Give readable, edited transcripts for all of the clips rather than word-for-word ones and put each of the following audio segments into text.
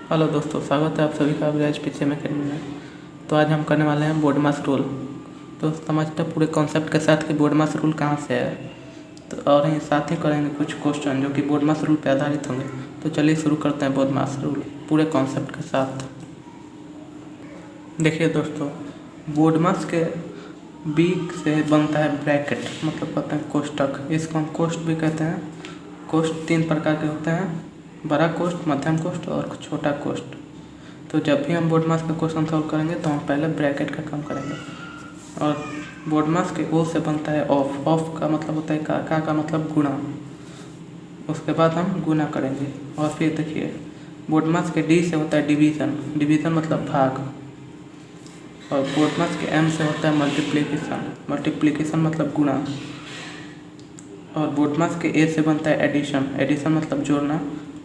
Hello दोस्तों, स्वागत है आप सभी का आज पीछे में करने में। तो आज हम करने वाले हैं बोडमास रूल। तो समझते हैं पूरे कॉन्सेप्ट के साथ कि बोडमास रूल कहाँ से है। तो और ये साथ ही करेंगे कुछ क्वेश्चन जो कि बोडमास रूल पे आधारित होंगे। तो चलिए शुरू करते हैं बोडमास रूल पूरे कॉन्सेप्ट के साथ। देखिए दोस्तों, बोडमास के बी से बनता है ब्रैकेट, मतलब कहते हैं कोष्टक। इसको हम कोष्ट भी कहते हैं। कोष्ट 3 प्रकार के होते हैं, बड़ा कोष्ट, मध्यम कोष्ट और छोटा कोष्ट। तो जब भी हम बोडमास का क्वेश्चन सॉल्व करेंगे तो हम पहले ब्रैकेट का काम करेंगे। और बोडमास के ओ से बनता है ऑफ। ऑफ का मतलब होता है का मतलब गुणा। उसके बाद हम गुना करेंगे। और फिर देखिए, बोडमास के डी से होता है डिवीज़न। डिवीज़न मतलब भाग। और बोडमास के एम से होता है मल्टीप्लिकेशन। मल्टीप्लिकेशन मतलब गुणा। और बोडमास के ए से बनता है एडिशन। एडिशन मतलब जोड़ना।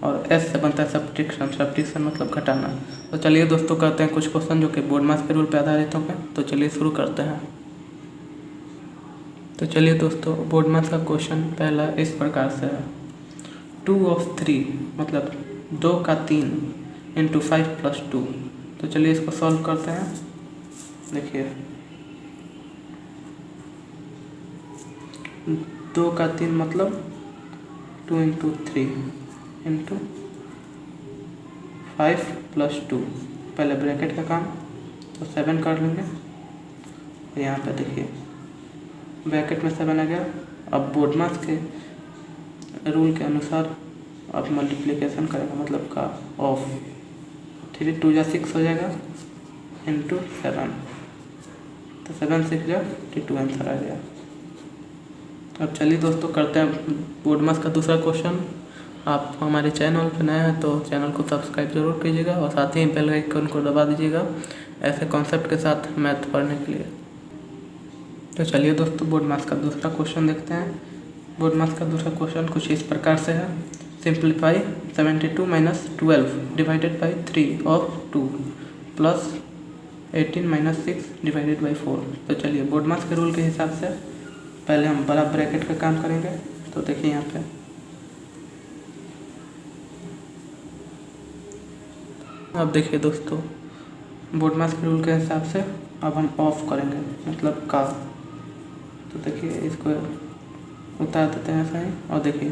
और एस से बनता है सब्ट्रैक्शन। सब्ट्रैक्शन मतलब घटाना। तो चलिए दोस्तों, करते हैं कुछ क्वेश्चन जो कि बोडमास के रूल पे आधारित होंगे। तो चलिए शुरू करते हैं। तो चलिए दोस्तों, बोडमास का क्वेश्चन पहला इस प्रकार से है। 2/3 मतलब 2 का 3 इंटू 5 + 2। तो चलिए इसको सॉल्व करते हैं। देखिए, 2 का 3 मतलब 2 इंटू 3 इंटू 5 + 2। पहले ब्रैकेट का काम, तो 7 कर लेंगे। यहाँ पे देखिए ब्रैकेट में 7 आ गया। अब बोडमास के रूल के अनुसार अब मल्टीप्लिकेशन करेंगे, मतलब का ऑफ। 3 × 2 = 6 हो जाएगा इंटू 7। तो 7 × 6 = 32 आंसर आ गया। अब चलिए दोस्तों, करते हैं बोडमास का दूसरा क्वेश्चन। आप हमारे चैनल पर नए हैं तो चैनल को सब्सक्राइब जरूर कीजिएगा और साथ ही बेल आइकन को दबा दीजिएगा ऐसे कॉन्सेप्ट के साथ मैथ पढ़ने के लिए। तो चलिए दोस्तों, बोडमास का दूसरा क्वेश्चन देखते हैं। बोडमास का दूसरा क्वेश्चन कुछ इस प्रकार से है। Simplify 72 - 12 divided by 3 of 2 plus 18 - 6 divided by 4। तो चलिए बोडमास के रूल के हिसाब से पहले हम बड़ा ब्रैकेट का काम करेंगे। तो देखिए यहाँ पे अब देखिए दोस्तों, बोडमास के रूल के हिसाब से अब हम ऑफ करेंगे, मतलब का। तो देखिए इसको उतार देते हैं ऐसा ही। और देखिए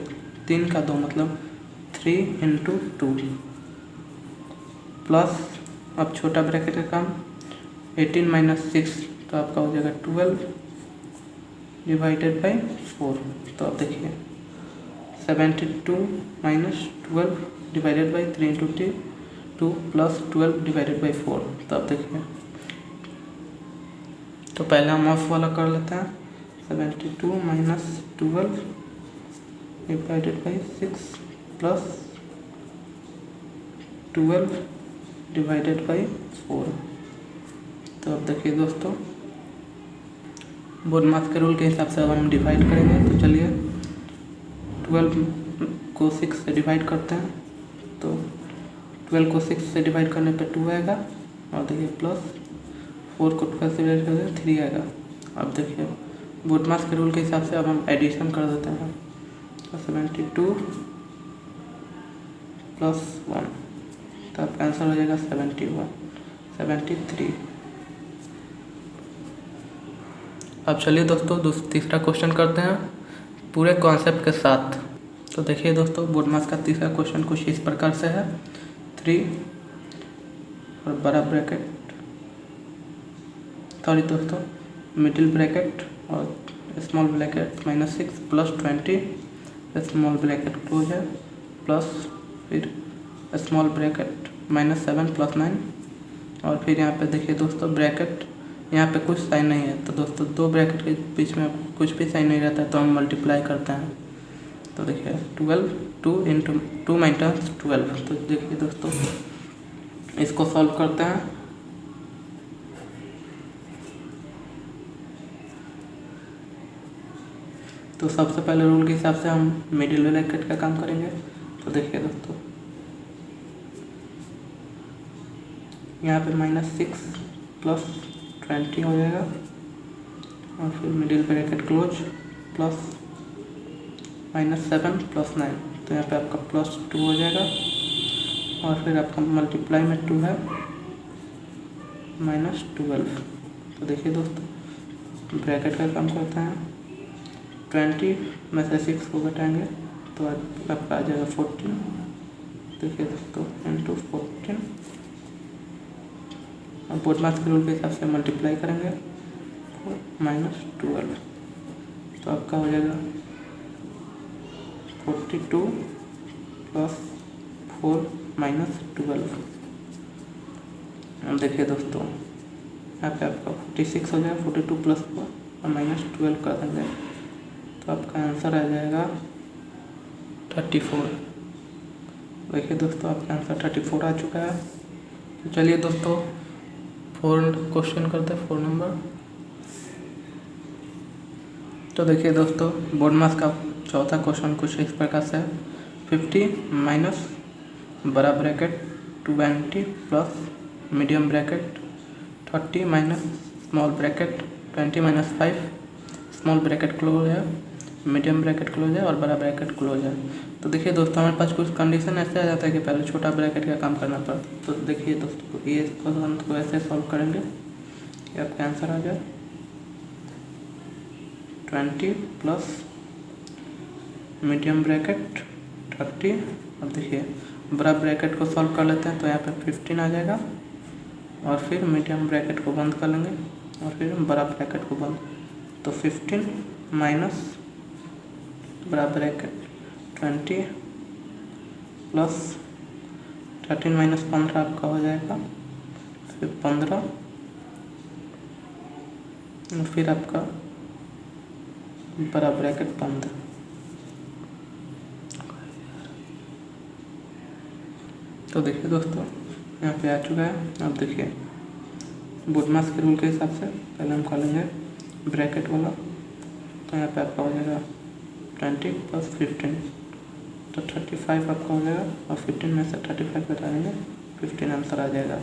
3 का 2 मतलब 3 इंटू 2 प्लस, अब छोटा ब्रैकेट का काम 18 - 6, तो आपका हो जाएगा 12 डिवाइडेड बाई 4। तो अब देखिए 72 - 12 divided by 3 into 2 plus 12 divided by 4। तो अब देखिए, तो पहले हम ऑफ वाला कर लेते हैं। 72 - 12 divided by 6 plus 12 divided by 4। तो अब देखिए दोस्तों, बोडमास के रूल के हिसाब से अब हम डिवाइड करेंगे। तो चलिए 12 को 6 से डिवाइड करते हैं। तो 12 को 6 से डिवाइड करने पे 2 आएगा। और देखिए प्लस 4 को 12 से डिवाइड करते हैं 3 आएगा। अब देखिए बोडमास के रूल के हिसाब से अब हम एडिशन कर देते हैं। तो 72 प्लस 1, तो आपका आंसर हो जाएगा 73। अब चलिए दोस्तों, तीसरा क्वेश्चन करते हैं पूरे कॉन्सेप्ट के साथ। तो देखिए दोस्तों, बोडमास का तीसरा क्वेश्चन कुछ इस प्रकार से है। 3 और बड़ा ब्रैकेट, सॉरी दोस्तों, मिडिल ब्रैकेट और small bracket -6 plus 20 small bracket close है, प्लस फिर स्मॉल ब्रैकेट -7 प्लस 9। और फिर यहाँ पे देखिए दोस्तों, ब्रैकेट यहाँ पे कुछ साइन नहीं है। तो दोस्तों 2 ब्रैकेट के बीच में कुछ भी साइन नहीं रहता है, तो हम मल्टीप्लाई करते हैं। तो देखिए 12 2 इंटू 2 माइनस 12। तो देखिए दोस्तों, इसको सॉल्व करते हैं। तो सबसे पहले रूल के हिसाब से हम मिडिल ब्रैकेट का काम करेंगे। तो देखिए दोस्तों, यहाँ पे -6 प्लस 20 हो जाएगा। और फिर middle bracket close plus -7 plus 9। तो यहाँ पे आपका +2 हो जाएगा। और फिर आपका मल्टीप्लाई में 2 है -12। तो देखिए दोस्तों ब्रैकेट का काम करते हैं, 20 में से 6 को घटाएंगे तो आपका आ जाएगा 14। देखिए दोस्तों इंटू 14, अब बोडमास के रूल के हिसाब से मल्टीप्लाई करेंगे -12, तो आपका हो जाएगा 42 + 4 -12। देखिए दोस्तों यहाँ पे आपका 46 हो जाएगा, 42 + 4 और -12 कर देंगे तो आपका आंसर आ जाएगा 34। देखिए दोस्तों आपका आंसर 34 आ चुका है। तो चलिए दोस्तों 4 क्वेश्चन करते हैं, 4 नंबर। तो देखिए दोस्तों बोडमास का चौथा क्वेश्चन कुछ इस प्रकार से है, 50 माइनस बड़ा bracket 20 plus medium bracket 30 minus small bracket 20 minus 5, small bracket close है, मीडियम ब्रैकेट क्लोज है और बड़ा ब्रैकेट क्लोज है। तो देखिए दोस्तों हमारे पास कुछ कंडीशन ऐसे आ जाता है कि पहले छोटा ब्रैकेट का काम करना पड़ता है। तो देखिए दोस्तों ये क्वेश्चन को ऐसे सॉल्व करेंगे कि आपका आंसर आ जाए 20 प्लस मीडियम ब्रैकेट 30। अब देखिए बड़ा ब्रैकेट को सॉल्व कर लेते हैं तो यहाँ पे 15 आ जाएगा और फिर मीडियम ब्रैकेट को बंद कर लेंगे और फिर बड़ा ब्रैकेट को बंद, तो 15 माइनस बड़ा ब्रैकेट 20 प्लस 13 माइनस 15 आपका हो जाएगा फिर 15, फिर आपका बड़ा ब्रैकेट बंद। तो देखिए दोस्तों यहाँ पे आ चुका है। अब देखिए बोडमास के रूल के हिसाब से पहले हम खोलेंगे ब्रैकेट वाला, तो यहाँ पे आपका हो जाएगा 20 प्लस 15, तो 35 आपका हो जाएगा और 15 में से 35 बता देंगे 15 आंसर आ जाएगा।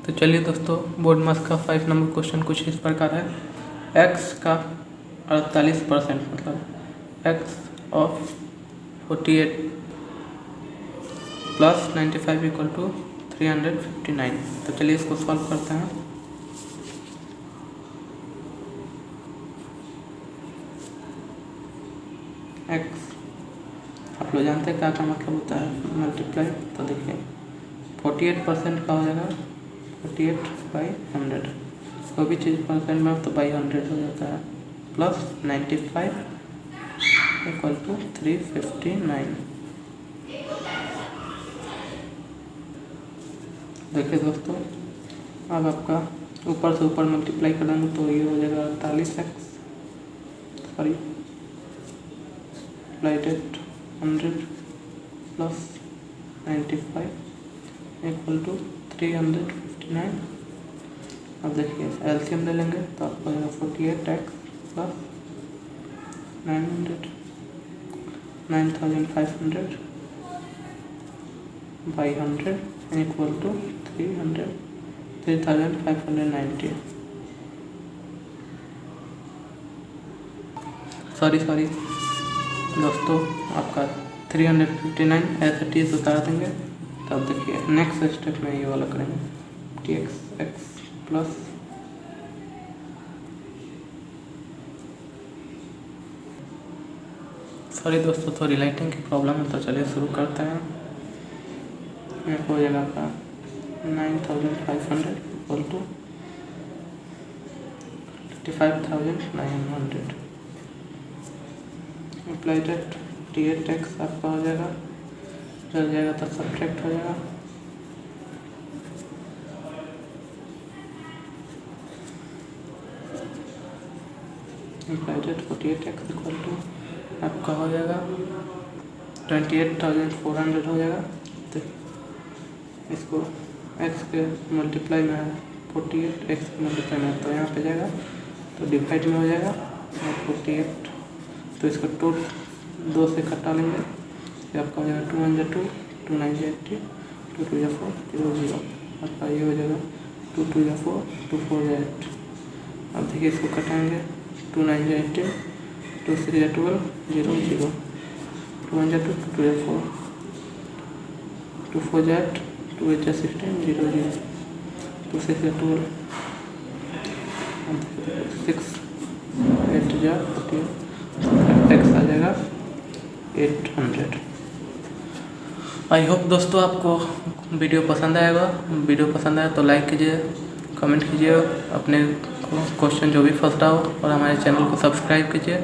तो चलिए दोस्तों बोडमास का 5 नंबर क्वेश्चन कुछ इस प्रकार है, x का 48% मतलब x of 48 plus 95 equal to 359। तो चलिए इसको सॉल्व करते हैं। x आप लोग जानते हैं क्या का मतलब होता है मल्टीप्लाई, तो देखिए 48% का हो जाएगा 48/100, कोई भी चीज़ परसेंट में तो बाई 100 हो जाता है, प्लस 95 इक्वल टू 359। देखिए दोस्तों अब आपका ऊपर से ऊपर मल्टीप्लाई करेंगे तो ये हो जाएगा 48x sorry divided 100 plus 95 equal to 359। अब देखिए एलसीएम ले लेंगे तो आपको हो जाएगा 48x plus 9500 by 100 equal to 3590। Sorry दोस्तों आपका 359 ऐसे टी से उतार देंगे। तब देखिए नेक्स्ट स्टेप में ये वाला करेंगे tx प्लस सॉरी दोस्तों थोड़ी लाइटिंग की प्रॉब्लम है, तो चलिए शुरू करते हैं। ये हो जाएगा आपका 9500 इक्वल टू 35,900 अप्लाइड tx आपका हो जाएगा, चल जाएगा तो सब्ट्रैक्ट हो जाएगा, अप्लाइड 48x इक्वल टू आपका हो जाएगा 28,400 हो जाएगा। तो इसको x के मल्टीप्लाई में है 48x के मल्टीप्लाई में है तो यहाँ पे जाएगा तो डिवाइड में हो जाएगा और 48, तो इसको 2 से कटा लेंगे तो आपका हो जाएगा 2 1 2 2 9 80 2 2 4 0 0 आपका ये हो जाएगा 2 2 4 2 4 8। अब देखिए इसको कटाएंगे 2 9 18 2 3 12 0 0 2 1 2 2 4 2 4 जा 2 8 जा 16 0 0 2 6 जा 12 6 8 जा 14 x आ जाएगा 800। आई होप दोस्तों आपको वीडियो पसंद आएगा। वीडियो पसंद आए तो लाइक कीजिए, कमेंट कीजिए, अपने क्वेश्चन जो भी फंस रहा हो, और हमारे चैनल को सब्सक्राइब कीजिए।